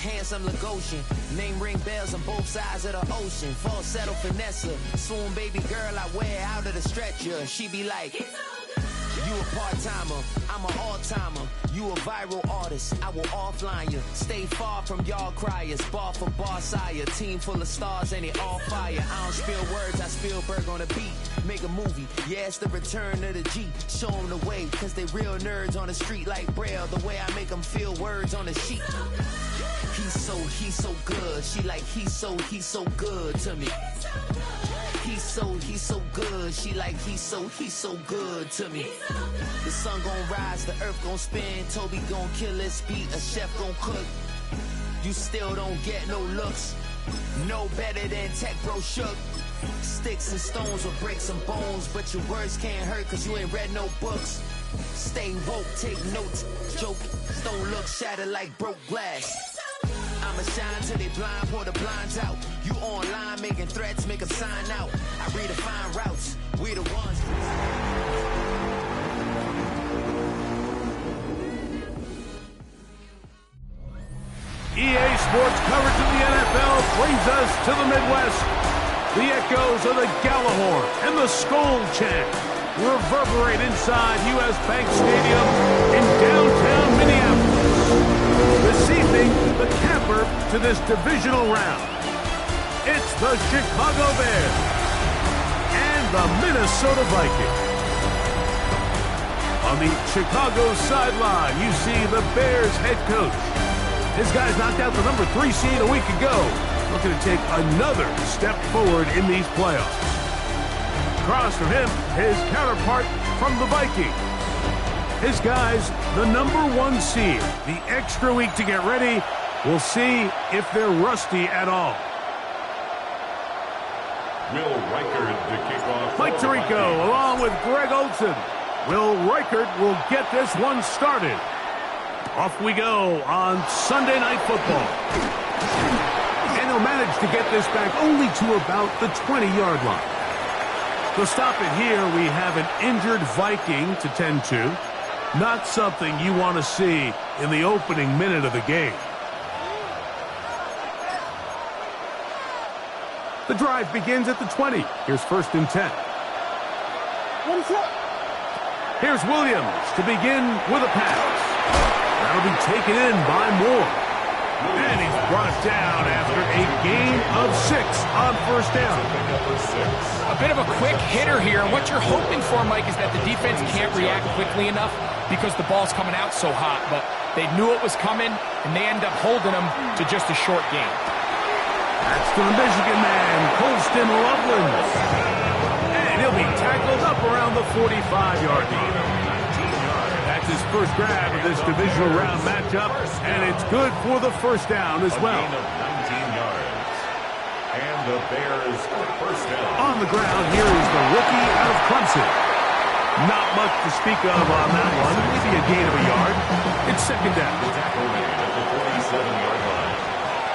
handsome Lagosian. Name ring bells on both sides of the ocean. Falsetto finesse, swoon baby girl I wear out of the stretcher. She be like, you a part-timer, I'm an all-timer. You a viral artist, I will offline you. Stay far from y'all criers, bar for bar sire. Team full of stars and it all fire. I don't spill words, I Spielberg on the beat. Make a movie, yeah, it's the return of the G. Show them the way, cause they real nerds on the street like Braille. The way I make them feel words on the sheet. He's so good. She like, he's so good to me. He's so good. She like, he's so good to me. The sun gon' rise, the earth gon' spin. Toby gon' kill this beat, a chef gon' cook. You still don't get no looks. No better than Tech Bro Shook. Sticks and stones will break some bones, but your words can't hurt cause you ain't read no books. Stay woke, take notes, joke. Don't look shattered like broke glass. I'ma shine till they blind, pour the blinds out. You online making threats, make them sign out. I redefine routes, we the ones. EA Sports coverage of the NFL brings us to the Midwest. The echoes of the Gallahorn and the Skol chant reverberate inside U.S. Bank Stadium in downtown Minneapolis. This evening, the capper to this divisional round. It's the Chicago Bears and the Minnesota Vikings. On the Chicago sideline, you see the Bears head coach. His guys knocked out the number 3 seed a week ago, looking to take another step forward in these playoffs. Across from him, his counterpart from the Vikings. His guys, the number 1 seed. The extra week to get ready. We'll see if they're rusty at all. Will Reichard to kick off. Mike Tirico along with Greg Olson. Will Reichard will get this one started. Off we go on Sunday Night Football. And he'll manage to get this back only to about the 20-yard line. To stop it here, we have an injured Viking to tend to. Not something you want to see in the opening minute of the game. The drive begins at the 20. Here's 1st and 10. Here's Williams to begin with a pass. That'll be taken in by Moore. And he's brought down after a gain of 6 on 1st down. A bit of a quick hitter here. And what you're hoping for, Mike, is that the defense can't react quickly enough because the ball's coming out so hot. But they knew it was coming, and they end up holding them to just a short gain. That's to the Michigan man, Colston Loveland. And he'll be tackled up around the 45-yard line. That's his first grab of this divisional round matchup, and it's good for the 1st down as well. A gain of 19 yards. And the Bears 1st down. On the ground, here is the rookie out of Clemson. Not much to speak of on that one. Maybe a gain of a yard. It's 2nd down. The tackle made at the 47-yard line.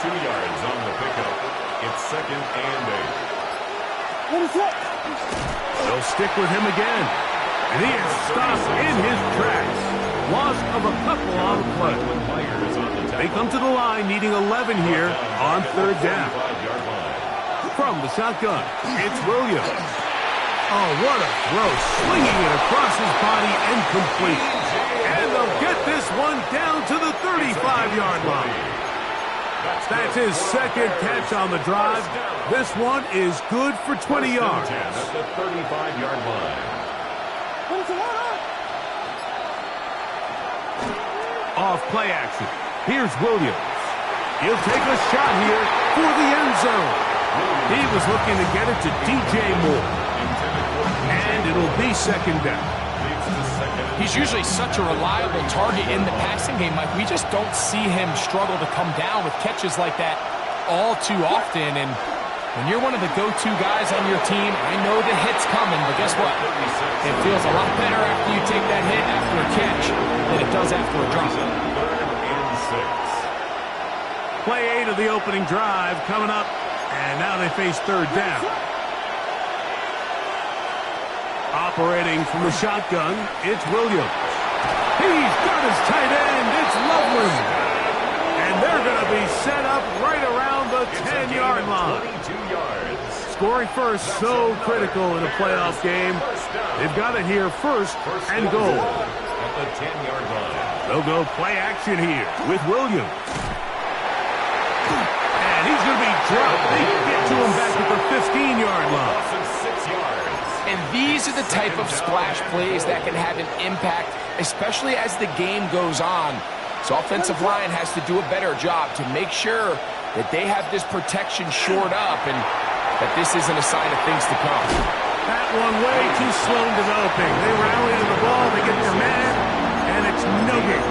2 yards on the pickup. It's 2nd and 8. They'll stick with him again. And he is stopped in his tracks. Loss of a couple on the play. They come to the line needing 11 here on 3rd down. From the shotgun, it's Williams. Oh, what a throw. Swinging it across his body and complete. And they'll get this one down to the 35-yard line. That's his 2nd catch on the drive. This one is good for 20 yards. At the 35-yard line. Off play action. Here's Williams. He'll take a shot here for the end zone. He was looking to get it to DJ Moore. And it'll be 2nd down. He's usually such a reliable target in the passing game, Mike. We just don't see him struggle to come down with catches like that all too often. And when you're one of the go-to guys on your team, I know the hit's coming, but guess what? It feels a lot better after you take that hit after a catch than it does after a drop. 3rd and 6. Play 8 of the opening drive coming up, and now they face 3rd down. Operating from the shotgun, it's Williams. He's got his tight end, it's Loveland. And they're going to be set up right around the 10-yard line. 22 yards. Scoring first, so critical in a playoff game. They've got it here first and goal. At the 10-yard line. They'll go play action here with Williams. And he's going to be dropped. They can get to him back at the 15-yard line. Loss of 6 yards. And these are the type of splash plays that can have an impact, especially as the game goes on. So offensive line has to do a better job to make sure that they have this protection shored up and that this isn't a sign of things to come. That one way too slow in developing. They rally on the ball, they get their man, and it's no good.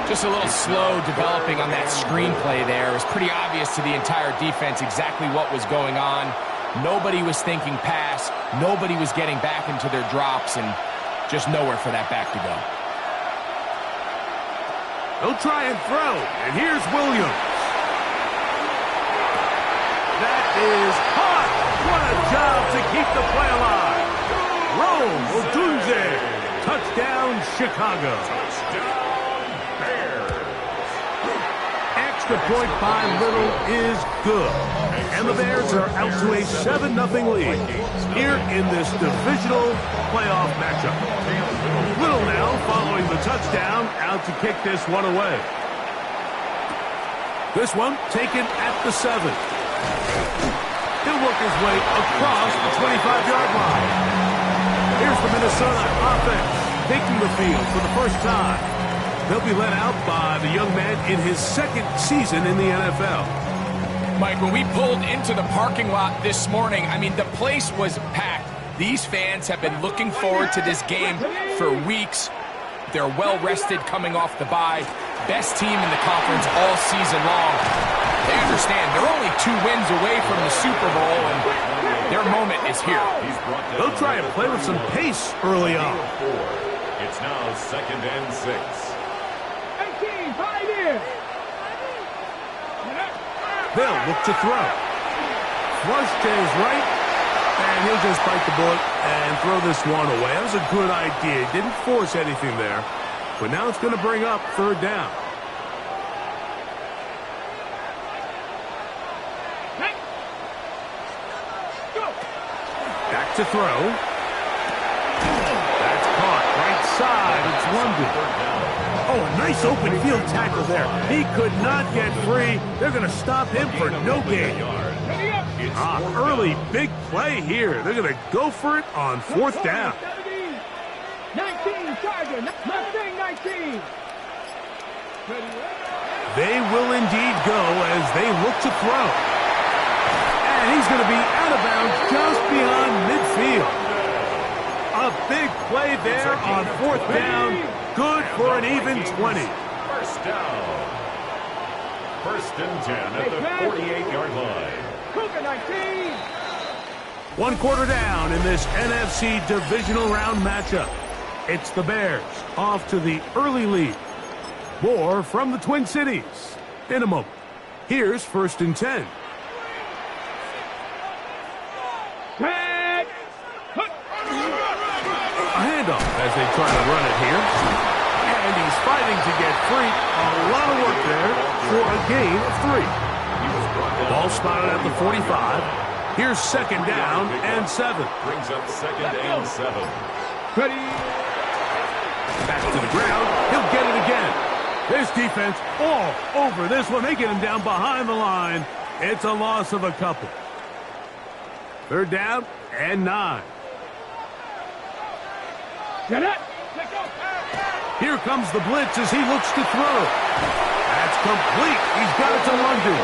Just a little slow developing on that screenplay there. It was pretty obvious to the entire defense exactly what was going on. Nobody was thinking pass. Nobody was getting back into their drops, and just nowhere for that back to go. They'll try and throw, and here's Williams. That is hot. What a job to keep the play alive. Rome Odunze. Touchdown, Chicago. Touchdown, Bears. Extra point by Little is good. And the Bears are out to a 7-0 lead here in this divisional playoff matchup. Little now following the touchdown, out to kick this one away. This one taken at the 7. He'll work his way across the 25-yard line. Here's the Minnesota offense taking the field for the first time. They'll be led out by the young man in his second season in the NFL. Mike, when we pulled into the parking lot this morning, I mean, the place was packed. These fans have been looking forward to this game for weeks. They're well-rested coming off the bye. Best team in the conference all season long. They understand they're only 2 wins away from the Super Bowl, and their moment is here. They'll try and play with some pace early on. It's now 2nd and 6. 18, 5 here. They'll look to throw. Flush to his right, and he'll just bite the bullet and throw this one away. That was a good idea. He didn't force anything there, but now it's going to bring up 3rd down. Back to throw. That's caught. Right side. It's London. Oh, a nice open field tackle there. He could not get free. They're going to stop him for no gain. Early big play here. They're going to go for it on 4th down. 19, Charger. Mustang 19. They will indeed go as they look to throw. And he's going to be out of bounds just beyond midfield. A big play there on 4th down. Good for an even 20. First down. 1st and 10 at the 48-yard line. Cougar 19. 1 quarter down in this NFC Divisional Round matchup. It's the Bears off to the early lead. More from the Twin Cities in a moment. Here's 1st and 10. A handoff as they try to run it here. And he's fighting to get free. A lot of work there for a gain of 3. Ball spotted at the 45. Here's 2nd down and 7. Brings up 2nd and 7. Ready. Back to the ground. He'll get it again. This defense all over this one. They get him down behind the line. It's a loss of a couple. 3rd down and 9. Get it. Here comes the blitz as he looks to throw. That's complete. He's got it to London.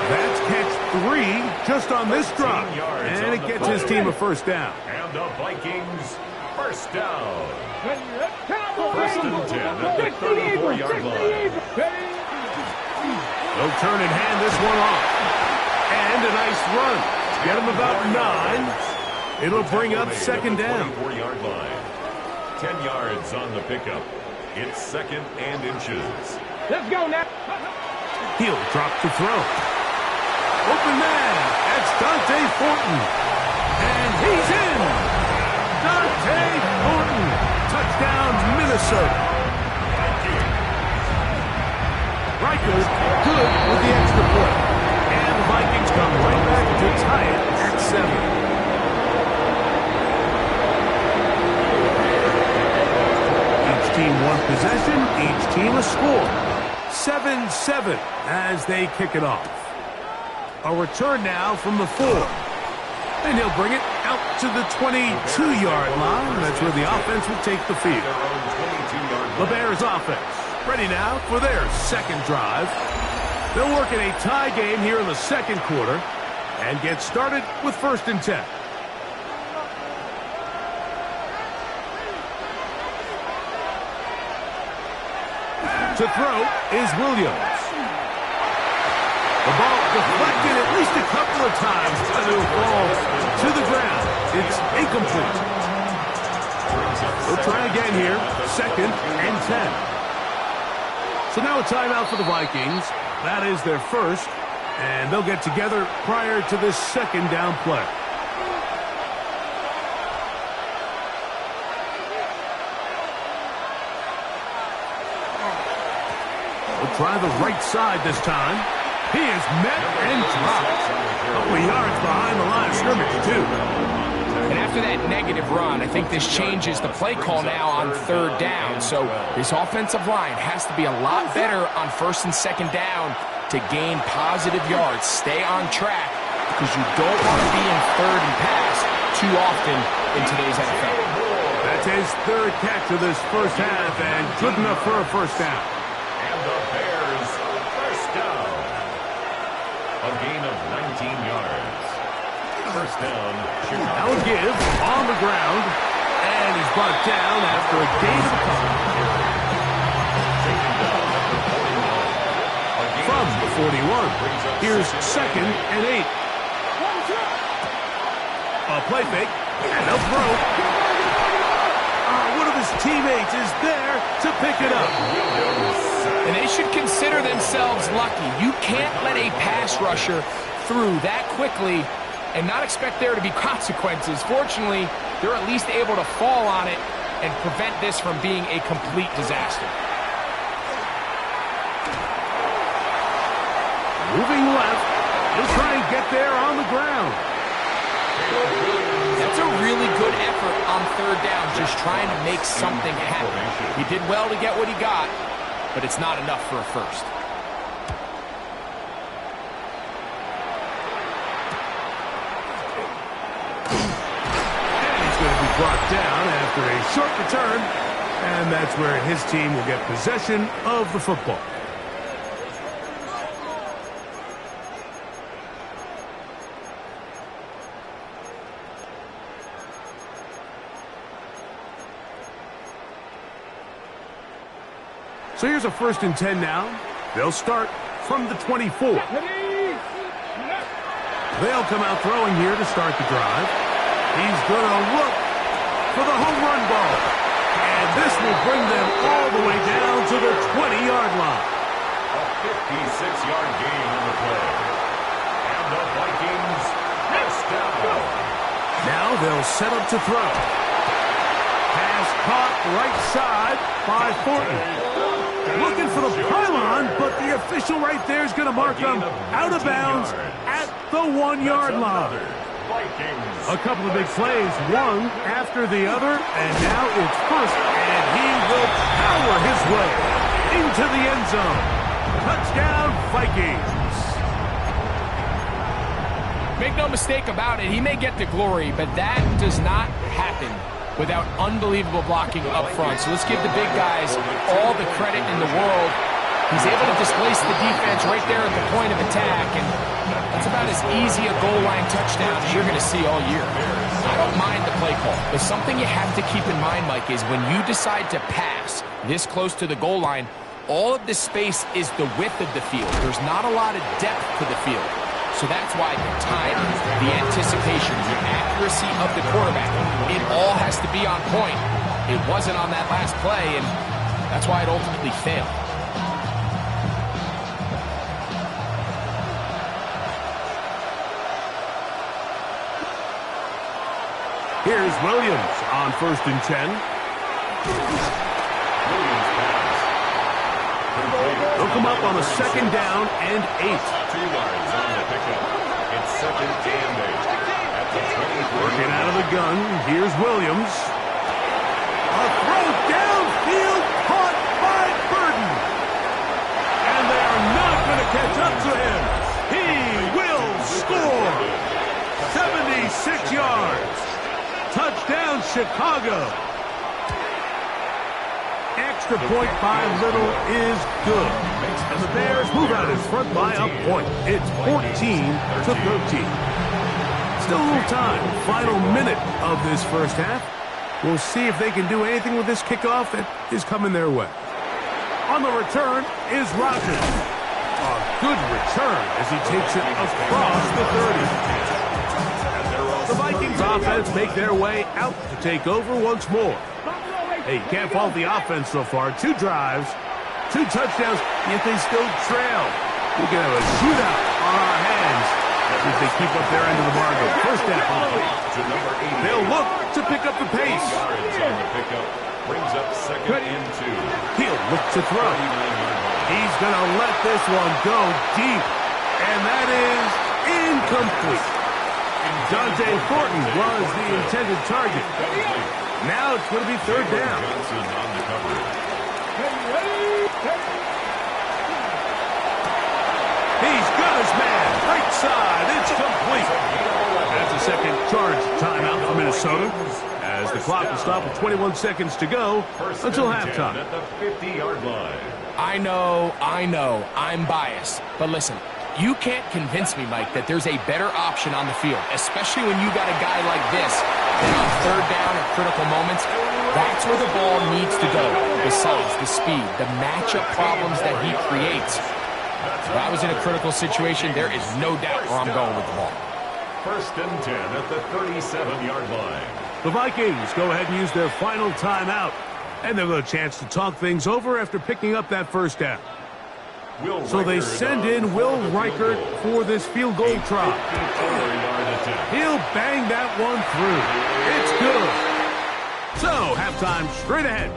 That's catch 3 just on this drop. And it gets his team a 1st down. And the Vikings, 1st down. 1st and 10 at the 34-yard line. They'll turn and hand this one off. And a nice run. Get him about 9. It'll bring up 2nd down. 44-yard line. 10 yards on the pickup. It's 2nd and inches. Let's go now. He'll drop to throw. Open man. That's Dante Thornton. And he's in. Dante Thornton. Touchdown, Minnesota. strikers, good with the extra point. And the Vikings come right back to tie it at 7. Team one possession, each team a score. 7-7 as they kick it off. A return now from the 4. And he'll bring it out to the 22-yard line. That's where the offense will take the field. The Bears offense ready now for their second drive. They'll work in a tie game here in the second quarter and get started with 1st and 10. To throw is Williams. The ball deflected at least a couple of times, and it will fall to the ground. It's incomplete. We'll try again here. 2nd and 10. So now a timeout for the Vikings. That is their first, and they'll get together prior to this 2nd down play. Try the right side this time. He is met and dropped. A couple of yards behind the line of scrimmage, too. And after that negative run, I think this changes the play call now on 3rd down. So this offensive line has to be a lot better on 1st and 2nd down to gain positive yards. Stay on track because you don't want to be in 3rd and pass too often in today's NFL. That's his 3rd catch of this first half and good enough for a first down. The Bears first down. A gain of 19 yards. First down, Chicago. Now a give on the ground, and he's brought down after a gain of a couple. From the 41, here's 2nd and 8. A play fake, and they'll throw. One of his teammates is there to pick it up. And they should consider themselves lucky. You can't let a pass rusher through that quickly and not expect there to be consequences. Fortunately, they're at least able to fall on it and prevent this from being a complete disaster. Moving left, he'll try and get there on the ground. That's a really good effort on 3rd down, just trying to make something happen. He did well to get what he got, but it's not enough for a first. And he's going to be brought down after a short return, and that's where his team will get possession of the football. So here's a 1st and 10 now. They'll start from the 24. They'll come out throwing here to start the drive. He's going to look for the home run ball. And this will bring them all the way down to the 20-yard line. A 56-yard gain on the play. And the Vikings first down. Now they'll set up to throw. Pass caught right side by Thornton. Looking for the pylon, but the official right there is going to mark them out of bounds at the 1-yard line. A couple of big plays, one after the other, and now it's first, and he will power his way into the end zone. Touchdown, Vikings. Make no mistake about it, he may get the glory, but that does not happen without unbelievable blocking up front. So let's give the big guys all the credit in the world. He's able to displace the defense right there at the point of attack, and that's about as easy a goal line touchdown as you're going to see all year. I don't mind the play call, but something you have to keep in mind, Mike, is when you decide to pass this close to the goal line, all of the space is the width of the field. There's not a lot of depth to the field. So that's why the time, the anticipation, the accuracy of the quarterback, it all has to be on point. It wasn't on that last play, and that's why it ultimately failed. Here's Williams on 1st and 10. They'll come up on a 2nd down and 8. 2 yards on the pickup. It's 2nd and 8. At the 23. Working out of the gun, here's Williams. A throw downfield caught by Burden. And they are not going to catch up to him. He will score. 76 yards. Touchdown, Chicago. Extra point by Little is good. And the Bears move out in front by a point. It's 14-13. Still a little time. Final minute of this first half. We'll see if they can do anything with this kickoff that is coming their way. On the return is Rodgers. A good return as he takes it across the 30. The Vikings offense make their way out to take over once more. Hey, you can't fault the offense so far. 2 drives, 2 touchdowns, yet they still trail. We can have a shootout on our hands if they keep up their end of the bargain. First half complete. They'll look to pick up the pace. Yards on the pickup. Brings up 2nd and 2. He'll look to throw. He's going to let this one go deep. And that is incomplete. Dante Thornton was the intended target. Now it's going to be 3rd down. Johnson on the coverage. He's got his man. Right side. It's complete. That's a second charge timeout for Minnesota as the clock will stop with 21 seconds to go until halftime. At the 50-yard line. I know, I'm biased. But listen, you can't convince me, Mike, that there's a better option on the field, especially when you got a guy like this that on 3rd down at critical moments, that's where the ball needs to go. Besides the speed, the matchup problems that he creates. If I was in a critical situation, there is no doubt where I'm going with the ball. 1st and 10 at the 37-yard line. The Vikings go ahead and use their final timeout, and they've got a chance to talk things over after picking up that first down. So they send in Will Reichert for this field goal try. He'll bang that one through. It's good. So, halftime straight ahead.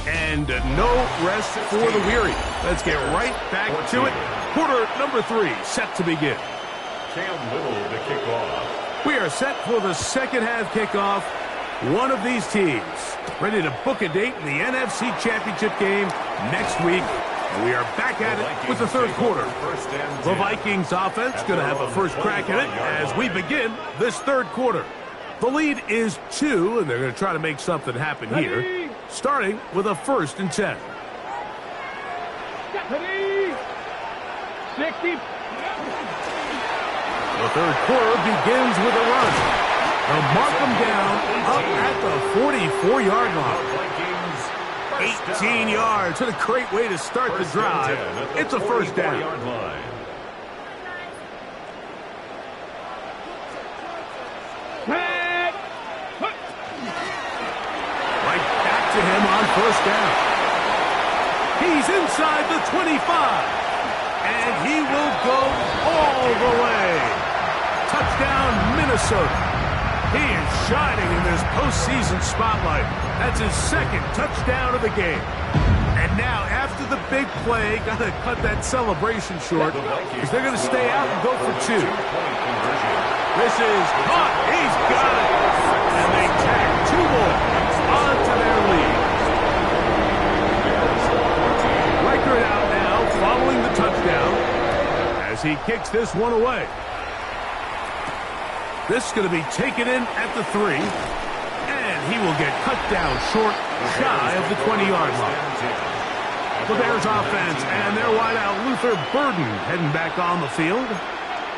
And no rest for the weary. Let's get right back to it. Quarter number 3 set to begin. Cam Little to kick off. We are set for the second half kickoff. One of these teams ready to book a date in the NFC Championship game next week. And we are back at it with the 3rd quarter. The Vikings offense going to have a first crack at it as we begin this 3rd quarter. The lead is 2, and they're going to try to make something happen here, starting with a 1st and 10. 60. The 3rd quarter begins with a run. They'll mark them down up at the 44-yard line. 18 yards. What a great way to start the drive. It's a 1st down. Right back to him on 1st down. He's inside the 25. And he will go all the way. Touchdown, Minnesota. He is shining in this postseason spotlight. That's his 2nd touchdown of the game. And now, after the big play, got to cut that celebration short because they're going to stay out and go for 2. This is caught. He's got it. And they tack 2 more onto their lead. Reichert out now following the touchdown as he kicks this one away. This is going to be taken in at the 3, and he will get cut down short, shy of the 20-yard line. The Bears offense and their wideout Luther Burden heading back on the field.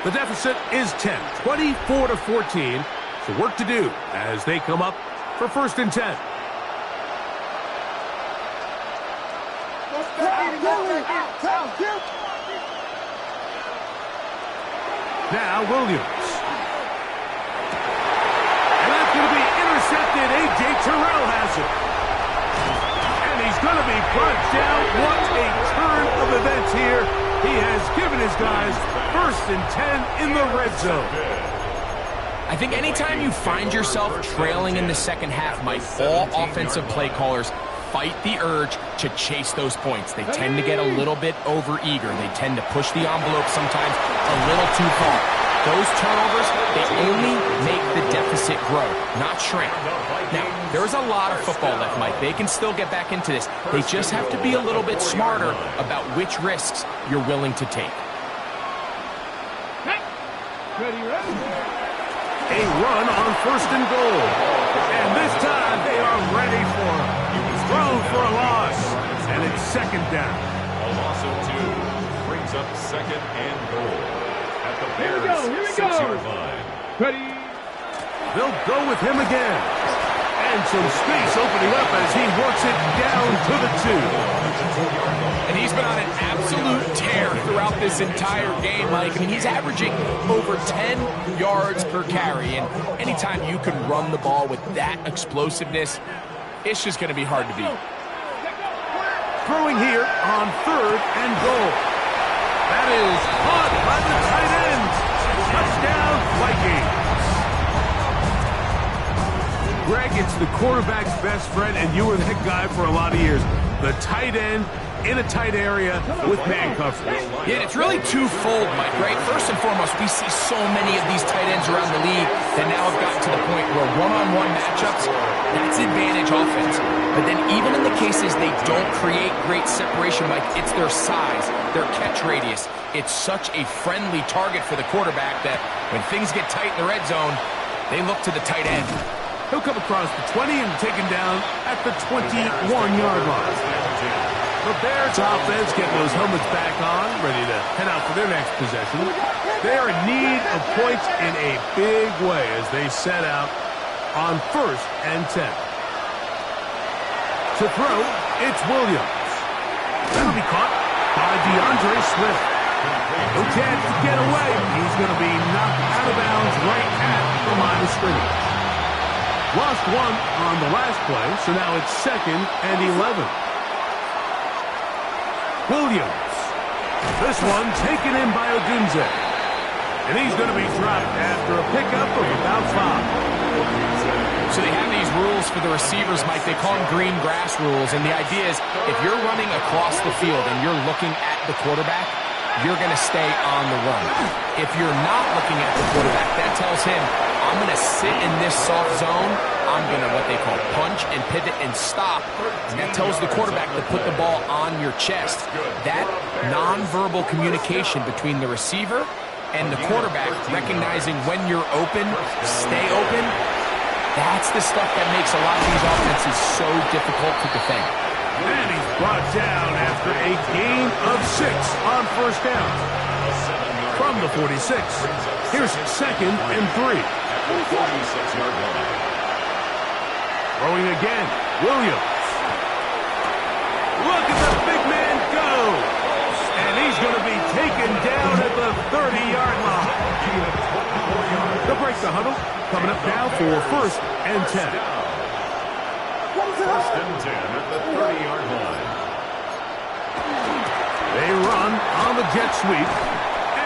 The deficit is 10, 24-14, so work to do as they come up for 1st and 10. Now Williams. Going to be intercepted. A.J. Terrell has it. And he's going to be brought down. What a turn of events here. He has given his guys 1st and 10 in the red zone. I think anytime you find yourself trailing in the second half, Mike, all offensive play callers fight the urge to chase those points. They tend to get a little bit over-eager. They tend to push the envelope sometimes a little too far. Those turnovers, they only make the deficit grow, not shrink. Now, there's a lot of football left, Mike. They can still get back into this. They just have to be a little bit smarter about which risks you're willing to take. A run on 1st and goal. And this time they are ready for him. He was thrown for a loss. And it's 2nd down. A loss of 2 brings up 2nd and goal at the Bears' 6-yard line. Ready. They'll go with him again. And some space opening up as he works it down to the 2. And he's been on an absolute tear throughout this entire game, Mike. I mean, he's averaging over 10 yards per carry. And anytime you can run the ball with that explosiveness, it's just going to be hard to beat. Throwing here on 3rd and goal. That is caught by the tight end. Touchdown, Vikings. Greg, it's the quarterback's best friend, and you were that guy for a lot of years. The tight end in a tight area with man coverage. Yeah, it's really twofold, Mike, right? First and foremost, we see so many of these tight ends around the league that now have gotten to the point where one-on-one matchups, that's advantage offense. But then even in the cases they don't create great separation, Mike, it's their size, their catch radius. It's such a friendly target for the quarterback that when things get tight in the red zone, they look to the tight end. He'll come across the 20 and taken down at the 21-yard line. The Bears offense getting those helmets back on, ready to head out for their next possession. They are in need of points in a big way as they set out on 1st and 10. To throw, it's Williams. That'll be caught by DeAndre Swift. No chance to get away. He's going to be knocked out of bounds right at the line of scrimmage. Lost 1 on the last play, so now it's 2nd and 11. Williams. This one taken in by Odunze. And he's going to be dropped after a pickup of about 5. So they have these rules for the receivers, Mike. They call them green grass rules. And the idea is if you're running across the field and you're looking at the quarterback, you're going to stay on the run. If you're not looking at the quarterback, that tells him, I'm going to sit in this soft zone. I'm going to what they call punch and pivot and stop. And that tells the quarterback to put the ball on your chest. That nonverbal communication between the receiver and the quarterback, recognizing when you're open, stay open, that's the stuff that makes a lot of these offenses so difficult to defend. And he's brought down after a gain of 6 on 1st down. From the 46, here's 2nd and 3. 46-yard line. Throwing again, Williams. Look at the big man go. And he's going to be taken down at the 30-yard line. They'll break the huddle. Coming up now for 1st and 10. 1st and 10 at the 30-yard line. They run on the jet sweep.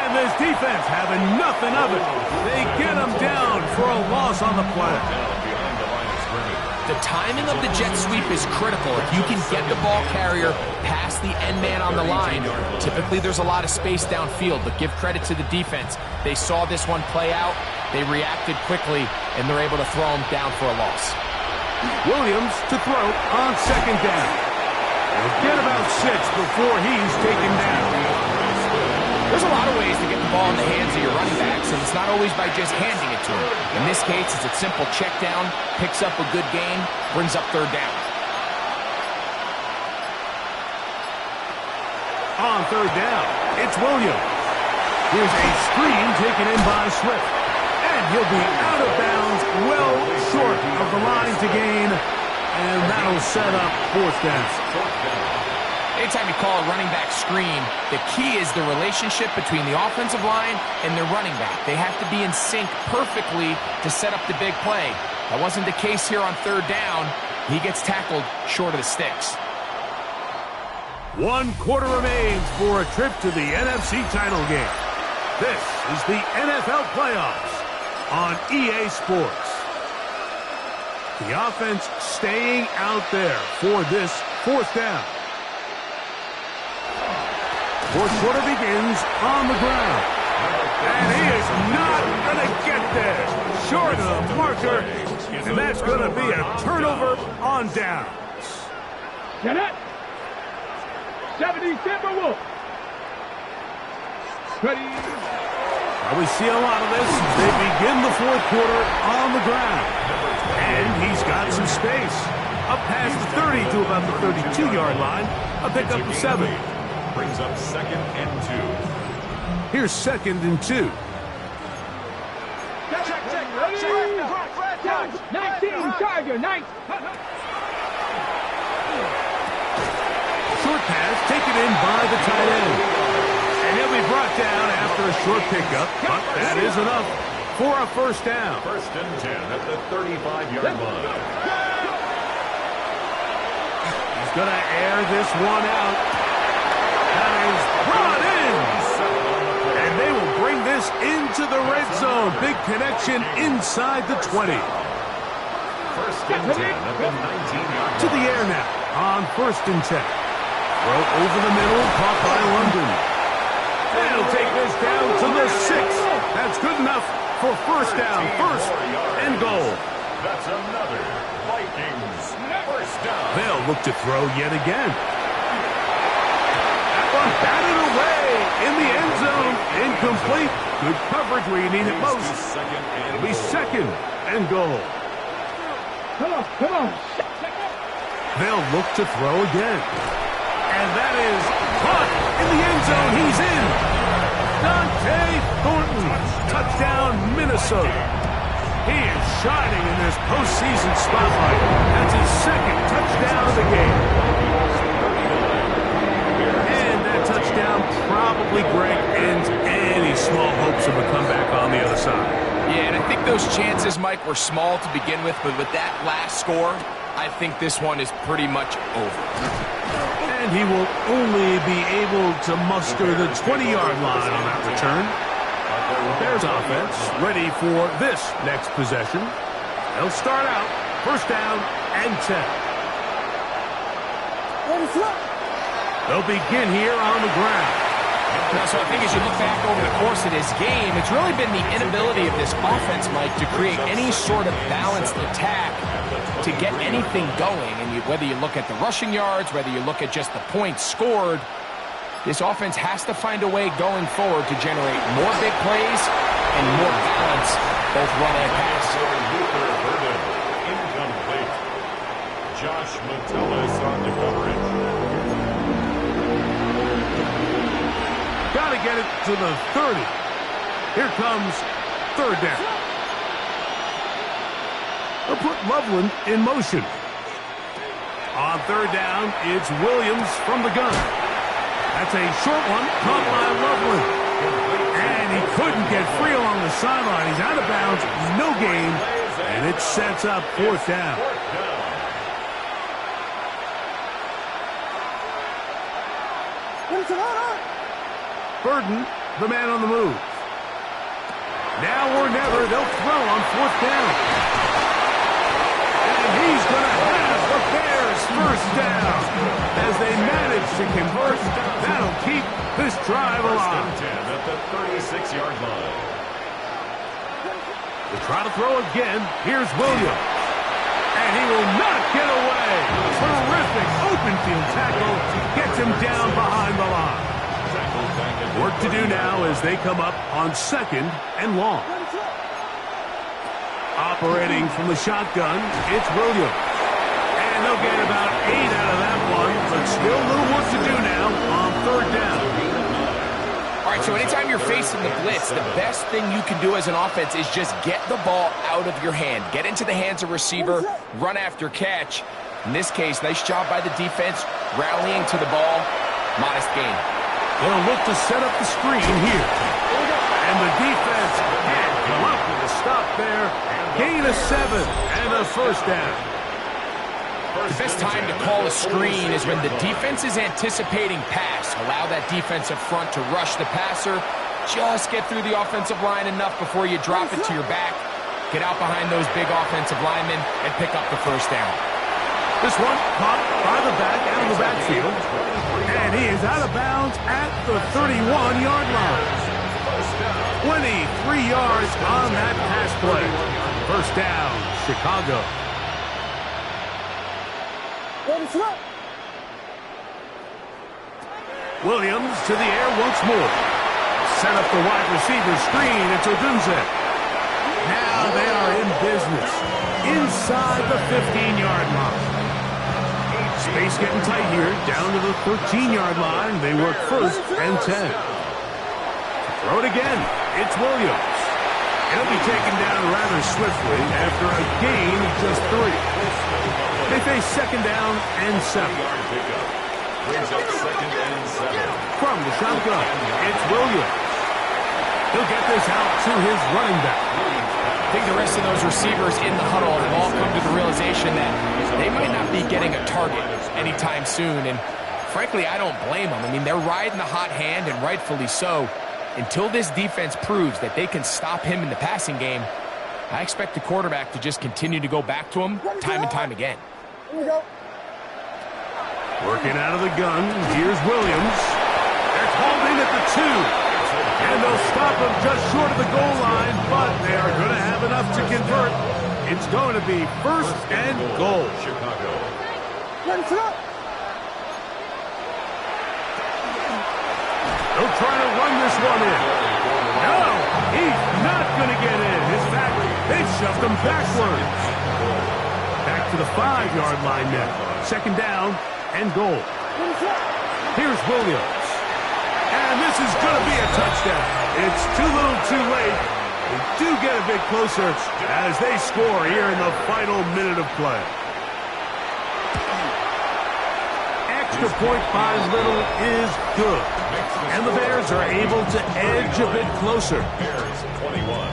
And this defense having nothing of it. They get him down for a loss on the play. Behind the line of scrimmage. The timing of the jet sweep is critical. If you can get the ball carrier past the end man on the line, typically there's a lot of space downfield, but give credit to the defense. They saw this one play out, they reacted quickly, and they're able to throw him down for a loss. Williams to throw on 2nd down. He'll get about 6 before he's taken down. There's a lot of ways to get the ball in the hands of your running backs, and it's not always by just handing it to him. In this case, it's a simple check down, picks up a good gain, brings up 3rd down. On 3rd down, it's Williams. Here's a screen taken in by Swift. And he'll be out of bounds, well short of the line to gain. And that'll set up 4th down. Anytime you call a running back screen, the key is the relationship between the offensive line and their running back. They have to be in sync perfectly to set up the big play. That wasn't the case here on 3rd down. He gets tackled short of the sticks. 1 quarter remains for a trip to the NFC title game. This is the NFL playoffs on EA Sports. The offense staying out there for this fourth down. Fourth quarter begins on the ground. And he is not going to get there. Short of the marker. And that's going to be a turnover on downs. Get it. 70 Timberwolves. Ready. Well, we see a lot of this. They begin the fourth quarter on the ground. And he's got some space. Up past the 30 to about the 32-yard line. A pickup of 7. Brings up 2nd and 2. Here's 2nd and 2. Check. 19 Charger. 9. Short pass taken in by the tight end. And he'll be brought down after a short pickup. But that is enough for a first down. 1st and 10 at the 35-yard line. He's going to air this one out. That is brought in. And they will bring this into the red zone. Big connection inside the 20. 1st and 10 at the 19-yard line. To the air now on 1st and 10. Throw over the middle, caught by London. They'll take this down to the 6. That's good enough for first down. 1st and goal. That's another Vikings first down. They'll look to throw yet again. That one batted away in the end zone. Incomplete. Good coverage where you need it most. It'll be 2nd and goal. Come on. They'll look to throw again. And that is caught in the end zone. He's in. Dante Thornton. Touchdown, Minnesota. He is shining in this postseason spotlight. That's his 2nd touchdown of the game. And that touchdown probably, Greg, ends any small hopes of a comeback on the other side. Yeah, and I think those chances, Mike, were small to begin with, but with that last score, I think this one is pretty much over. And he will only be able to muster the 20-yard line on that return. Bears offense ready for this next possession. They'll start out first down and 10. They'll begin here on the ground. So I think as you look back over the course of this game, it's really been the inability of this offense, Mike, to create any sort of balanced attack to get anything going. And whether you look at the rushing yards, whether you look at just the points scored, this offense has to find a way going forward to generate more big plays and more balance, both run and pass. Incomplete. Josh Metellus on the coverage. Got to get it to the 30. Here comes 3rd down. They'll put Loveland in motion. On 3rd down, it's Williams from the gun. That's a short one, caught by Loveland. And he couldn't get free along the sideline. He's out of bounds, no gain, and it sets up 4th down. Burden, the man on the move. Now or never, they'll throw on 4th down. And he's going to have the Bears first down. As they manage to convert, that'll keep this drive alive. 10 at the 36-yard line. To try to throw again, here's Williams. And he will not get away. Terrific open field tackle gets him down behind the line. Work to do now as they come up on 2nd and long. Operating from the shotgun, it's Williams. And they'll get about 8 out of that one, but still a little work to do now on 3rd down. All right, so anytime you're facing the blitz, the best thing you can do as an offense is just get the ball out of your hand. Get into the hands of receiver, run after catch. In this case, nice job by the defense, rallying to the ball. Modest gain. They'll look to set up the screen here. And the defense can't come up with a stop there. Gain of 7 and a first down. The best time to call a screen is when the defense is anticipating pass. Allow that defensive front to rush the passer. Just get through the offensive line enough before you drop it to your back. get out behind those big offensive linemen, and pick up the first down. This one caught by the back out of the backfield. And he is out of bounds at the 31-yard line. 23 yards on that pass play. First down, Chicago. Williams to the air once more. Set up the wide receiver screen. It's Odunze. Now they are in business inside the 15-yard line. Space getting tight here, down to the 13-yard line. They work first and 10. Throw it again. It's Williams. He'll be taken down rather swiftly after a gain of just 3. They face second down and 7. Brings up second and 7. From the shotgun, it's Williams. He'll get this out to his running back. I think the rest of those receivers in the huddle have all come to the realization that they might not be getting a target anytime soon. And frankly, I don't blame them. I mean, they're riding the hot hand, and rightfully so. Until this defense proves that they can stop him in the passing game, I expect the quarterback to just continue to go back to him time and time again. Working out of the gun, here's Williams. They're holding at the 2. And they'll stop him just short of the goal line, but they are going to have enough to convert. It's going to be first and goal. Chicago. They'll try to run this one in. No, he's not going to get in. In fact, they've shoved him backwards. Back to the 5-yard line now. Second down and goal. Here's Williams. And this is going to be a touchdown. It's too little too late. They do get a bit closer as they score here in the final minute of play. Extra point by little is good. And the Bears are able to edge a bit closer. Bears 21.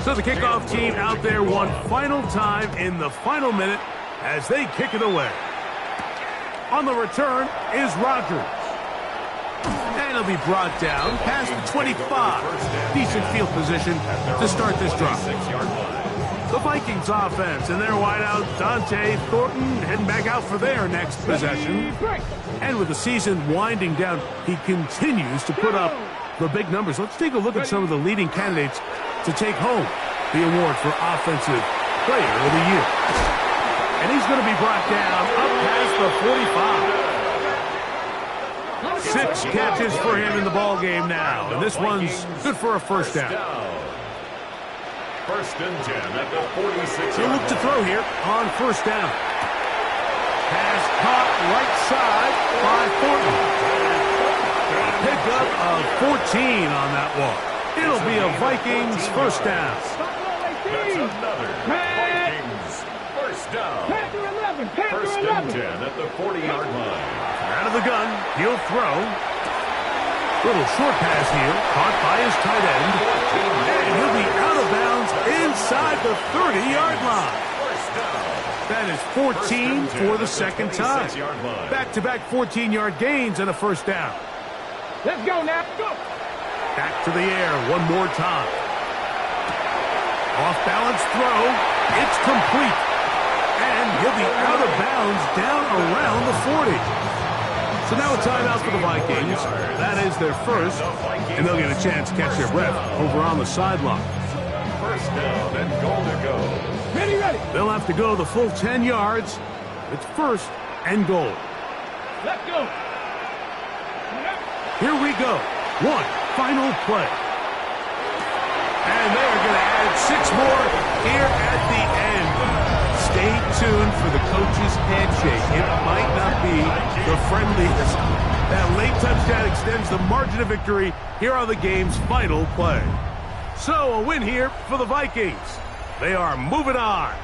So the kickoff team out there one final time in the final minute as they kick it away. On the return is Rodgers. And he'll be brought down past the 25. Decent field position to start this drive. The Vikings offense and their wideout Dante Thornton heading back out for their next possession. And with the season winding down, he continues to put up the big numbers. Let's take a look at some of the leading candidates to take home the award for Offensive Player of the Year. And he's going to be brought down up past the 45. 6 catches for him in the ball game now, and this one's good for a first down. First and 10 at the 46. He'll look to throw here on first down. Pass caught right side by Thornton. Pickup of 14 on that one. It'll be a Vikings first down. That's another Vikings first down. First and 10 at the 40-yard line. Out of the gun, he'll throw. Little short pass here, caught by his tight end. And he'll be out of bounds inside the 30-yard line. That is 14 for the second time. Back-to-back 14-yard gains and a first down. Let's go now. Go. Back to the air one more time. Off-balance throw. It's complete. And he'll be out of bounds down around the 40. So now a timeout for the Vikings. That is their first, and they'll get a chance to catch their breath over on the sideline. First down and goal to go. Ready. They'll have to go the full 10 yards. It's first and goal. Let's go. Here we go. One final play. And they are going to add 6 more here at the end. Stay tuned for the coach's handshake. It might not be the friendliest. That late touchdown extends the margin of victory here on the game's final play. So a win here for the Vikings. They are moving on.